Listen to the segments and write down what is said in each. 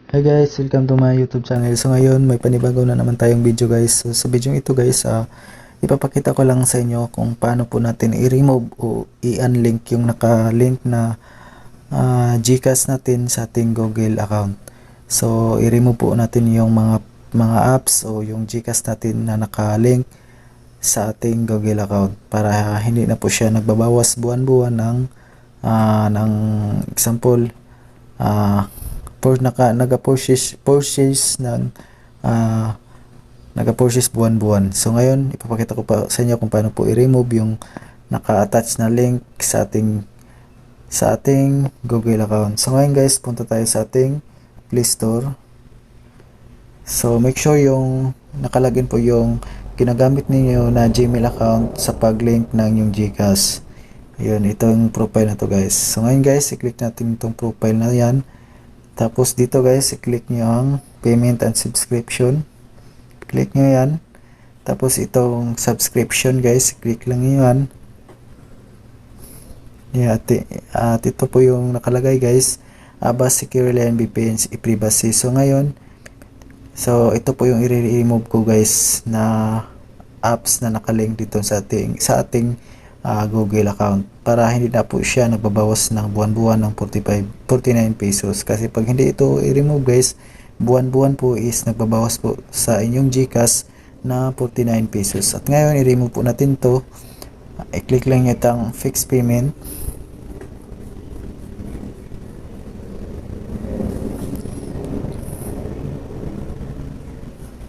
Hi guys, welcome to my YouTube channel. So ngayon may panibago na naman tayong video guys. So sa video ito guys, ipapakita ko lang sa inyo kung paano po natin i-remove o i-unlink yung naka-link na GCash natin sa ating Google account. So i-remove po natin yung mga apps o yung GCash natin na naka-link sa ating Google account para hindi na po siya nagbabawas buwan-buwan ng example nag-purchase buwan-buwan. So ngayon ipapakita ko pa sa inyo kung paano po i-remove yung naka-attach na link sa ating Google account. So ngayon guys, punta tayo sa ating Play Store. So make sure yung nakalagin po yung ginagamit ninyo na Gmail account sa pag-link ng yung GCash. Ayun, itong profile na to guys. So ngayon guys, i-click natin itong profile na yan. Tapos dito guys, i-click nyo ang payment and subscription. Click nyo yan. Tapos itong subscription guys, click lang nyo yan. At ito po yung nakalagay guys, Avast Securely and VPNs e-privacy. So ngayon, ito po yung i-remove ko guys na apps na nakalink dito sa ating Google account para hindi na po siya nagbabawas ng buwan-buwan ng 49 pesos. Kasi pag hindi ito i-remove guys, buwan-buwan po is nagbabawas po sa inyong GCash na 49 pesos. At ngayon i-remove po natin to. I-click lang nyo itang fix payment.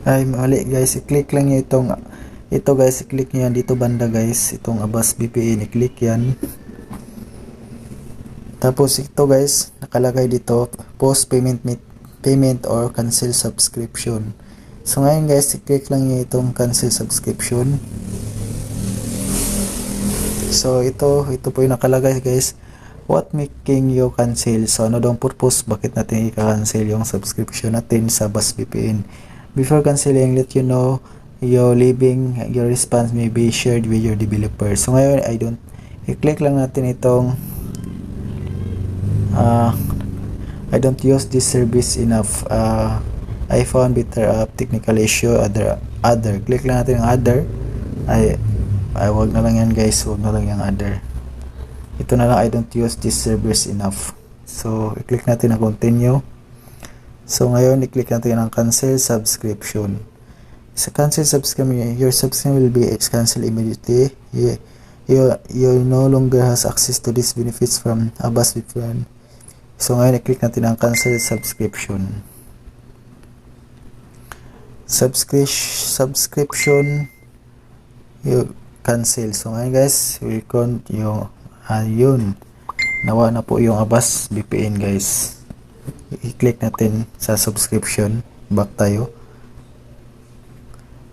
Ay mali guys, i-click lang nyo ito guys, i-click nyo yan dito banda guys, itong Avast VPN, i-click yan. Tapos ito guys, nakalagay dito post payment or cancel subscription. So ngayon guys, i-click lang nyo itong cancel subscription. So ito po yung nakalagay guys, what making you cancel. So ano daw ang purpose, bakit natin i-cancel yung subscription natin sa Avast VPN. Before canceling, let you know your response may be shared with your developer. So ngayon i-click lang natin itong I don't use this service enough, I found better app, technical issue, other. Click lang natin ang other. Wag na lang yan guys, wag na lang yung other. Ito na lang, I don't use this service enough. So i-click natin ang continue. So ngayon i-click natin ang cancel subscription. Sa cancel subscription, your subscription will be cancelled immediately. You no longer has access to these benefits from Avast VPN. So ngayon i-click natin ang cancel subscription. Subscription you cancel. So ngayon guys, yun, nawa na po yung Avast VPN guys. I-click natin sa subscription, back tayo.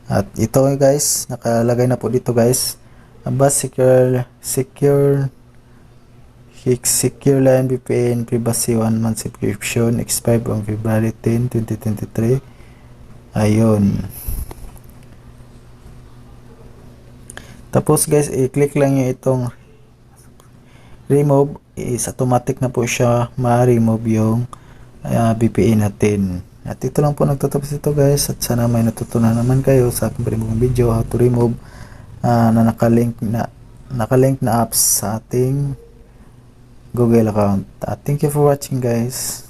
At ito guys, nakalagay na po dito guys, Avast Secure Line VPN Privacy 1 month subscription expired on February 10, 2023. Ayun. Tapos guys, i-click lang nyo itong remove, is automatic na po siya ma-remove yung VPN natin. At ito lang po nagtatapos ito guys, at sana may natutunan naman kayo sa aking primong video how to remove na nakalink na apps sa ating Google account. Thank you for watching guys.